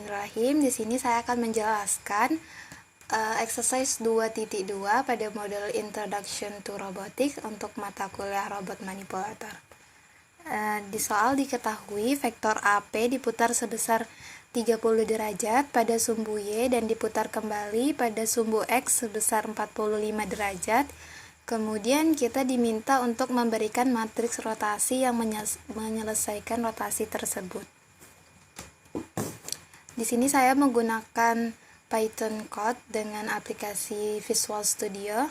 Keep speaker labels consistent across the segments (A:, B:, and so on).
A: Bismillahirrahmanirrahim. Di sini saya akan menjelaskan exercise 2.2 pada model Introduction to Robotics untuk mata kuliah robot manipulator. Di soal diketahui vektor AP diputar sebesar 30 derajat pada sumbu Y dan diputar kembali pada sumbu X sebesar 45 derajat. Kemudian kita diminta untuk memberikan matriks rotasi yang menyelesaikan rotasi tersebut. Di sini saya menggunakan Python code dengan aplikasi Visual Studio.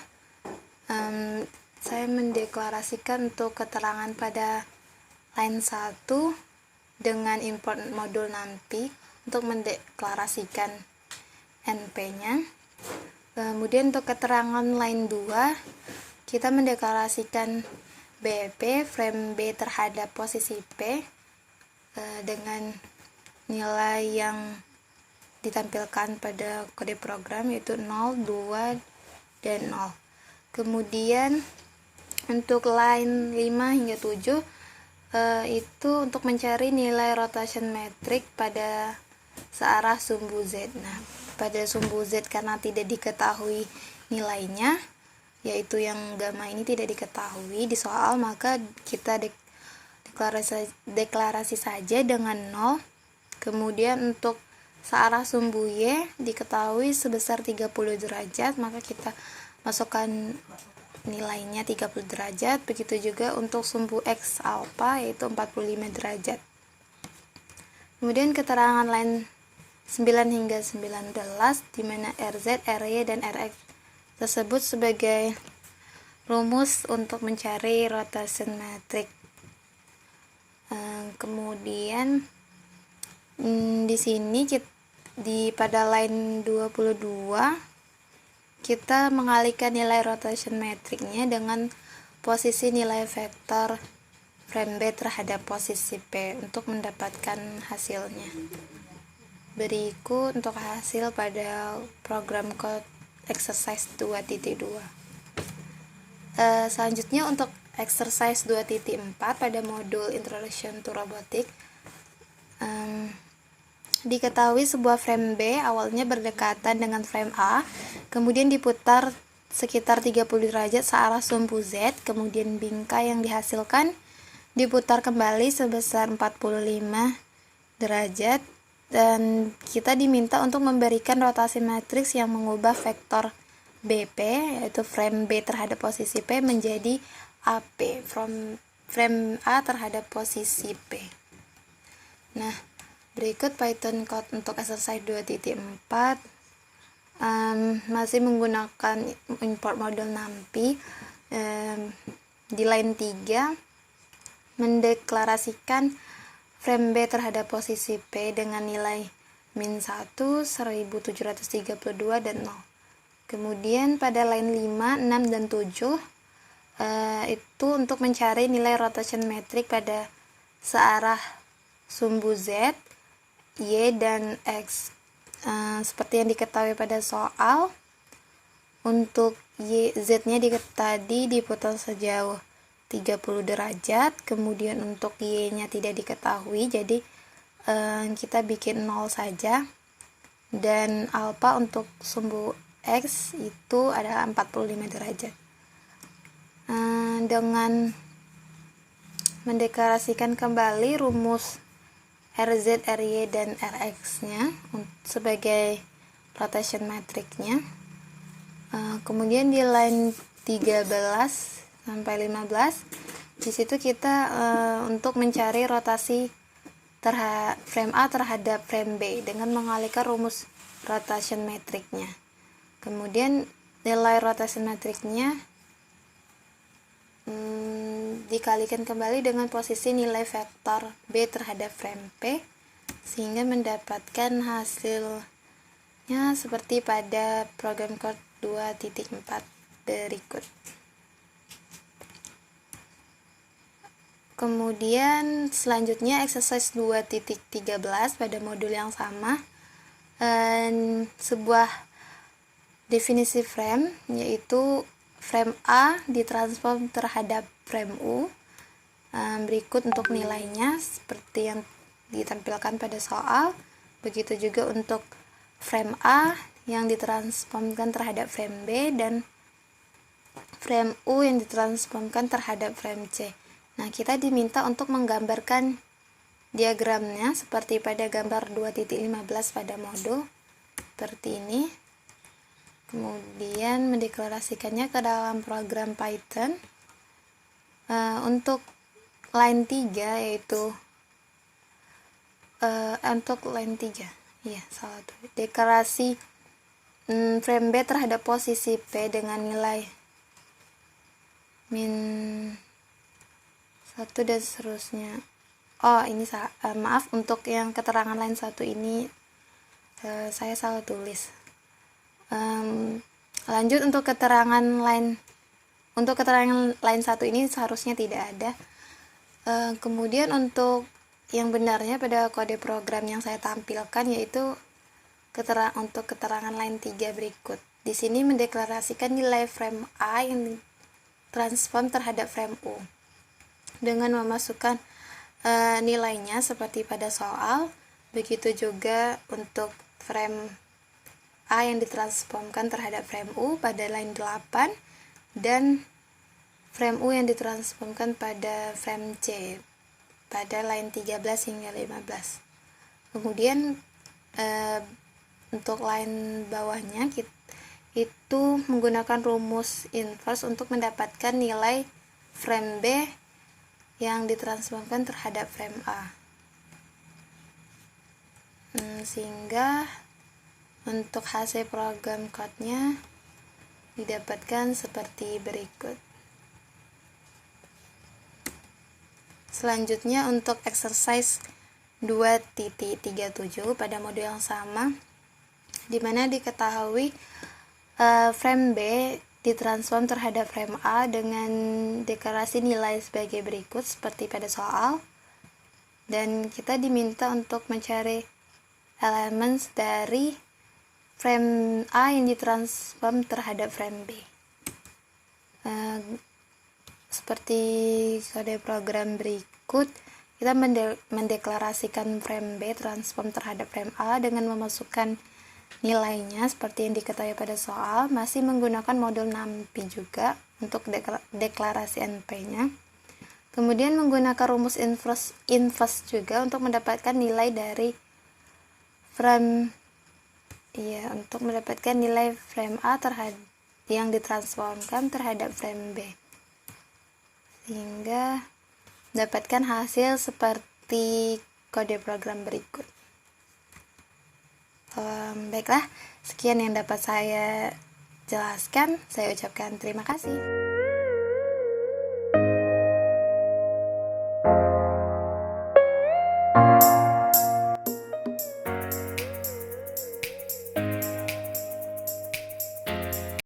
A: Saya mendeklarasikan untuk keterangan pada line 1 dengan import modul NumPy untuk mendeklarasikan NP-nya. Kemudian untuk keterangan line 2, kita mendeklarasikan BP, frame B terhadap posisi P dengan nilai yang ditampilkan pada kode program yaitu 0, 2, dan 0. Kemudian untuk line 5 hingga 7 itu untuk mencari nilai rotation metric pada searah sumbu Z. Nah, pada sumbu Z karena tidak diketahui nilainya, yaitu yang gamma ini tidak diketahui di soal, maka kita deklarasi saja dengan 0. Kemudian untuk searah sumbu Y diketahui sebesar 30 derajat, maka kita masukkan nilainya 30 derajat. Begitu juga untuk sumbu X alpha yaitu 45 derajat. Kemudian keterangan line 9 hingga 19 di mana RZ, RY, dan RX tersebut sebagai rumus untuk mencari rotation metric. Kemudian di sini pada line 22 kita mengalihkan nilai rotation metricnya dengan posisi nilai vektor frame B terhadap posisi P untuk mendapatkan hasilnya. Berikut untuk hasil pada program code exercise 2.2. Selanjutnya untuk exercise 2.4 pada modul Introduction to Robotics. Diketahui sebuah frame B awalnya berdekatan dengan frame A, kemudian diputar sekitar 30 derajat searah sumbu Z, kemudian bingkai yang dihasilkan diputar kembali sebesar 45 derajat, dan kita diminta untuk memberikan rotasi matriks yang mengubah vektor BP, yaitu frame B terhadap posisi P, menjadi AP, frame A terhadap posisi P. Nah, berikut Python code untuk exercise 2.4, masih menggunakan import model NumPy. Di line 3 mendeklarasikan frame B terhadap posisi P dengan nilai min 1, 1732, dan 0. Kemudian pada line 5, 6, dan 7 itu untuk mencari nilai rotation metric pada searah sumbu Z, Y, dan X. Seperti yang diketahui pada soal, untuk Z-nya tadi diputar sejauh 30 derajat, kemudian untuk Y-nya tidak diketahui, jadi kita bikin 0 saja, dan alpha untuk sumbu X itu adalah 45 derajat. Dengan mendeklarasikan kembali rumus RZ, RY, dan RX-nya sebagai rotation matrix-nya. Kemudian di line 13 sampai 15, di situ kita untuk mencari rotasi frame A terhadap frame B dengan mengalihkan rumus rotation matrix-nya. Kemudian nilai rotation matrix-nya dikalikan kembali dengan posisi nilai vektor B terhadap frame P, sehingga mendapatkan hasilnya seperti pada program code 2.4 berikut. Kemudian selanjutnya exercise 2.13 pada modul yang sama, sebuah definisi frame, yaitu frame A ditransform terhadap frame U. Berikut untuk nilainya seperti yang ditampilkan pada soal. Begitu juga untuk frame A yang ditransformkan terhadap frame B, dan frame U yang ditransformkan terhadap frame C. Nah, kita diminta untuk menggambarkan diagramnya seperti pada gambar 2.15 pada modul seperti ini. Kemudian mendeklarasikannya ke dalam program Python. Untuk line 3 yaitu untuk line 3 iya salah tuh, deklarasi frame B terhadap posisi P dengan nilai -1 dan seterusnya. Ini maaf, untuk yang keterangan line 1 ini saya salah tulis. Lanjut untuk keterangan line 1 ini seharusnya tidak ada. Kemudian untuk yang benarnya pada kode program yang saya tampilkan yaitu untuk keterangan line 3 berikut. Di sini mendeklarasikan nilai frame A yang transform terhadap frame U dengan memasukkan nilainya seperti pada soal. Begitu juga untuk frame A yang ditransformkan terhadap frame U pada line 8 dan frame U yang ditransformkan pada frame C pada line 13 hingga 15. Kemudian untuk line bawahnya itu menggunakan rumus inverse untuk mendapatkan nilai frame B yang ditransformkan terhadap frame A. Sehingga untuk hasil program code-nya didapatkan seperti berikut. Selanjutnya untuk exercise 2.37 pada modul yang sama, di mana diketahui frame B ditransform terhadap frame A dengan deklarasi nilai sebagai berikut seperti pada soal, dan kita diminta untuk mencari elemen dari frame A yang ditransform terhadap frame B. Seperti kode program berikut, kita mendeklarasikan frame B transform terhadap frame A dengan memasukkan nilainya seperti yang diketahui pada soal, masih menggunakan modul NumPy juga untuk deklarasi NP-nya. Kemudian menggunakan rumus inverse juga untuk mendapatkan nilai dari untuk mendapatkan nilai frame A yang ditransformkan terhadap frame B, sehingga dapatkan hasil seperti kode program berikut. Baiklah, sekian yang dapat saya jelaskan. Saya ucapkan terima kasih.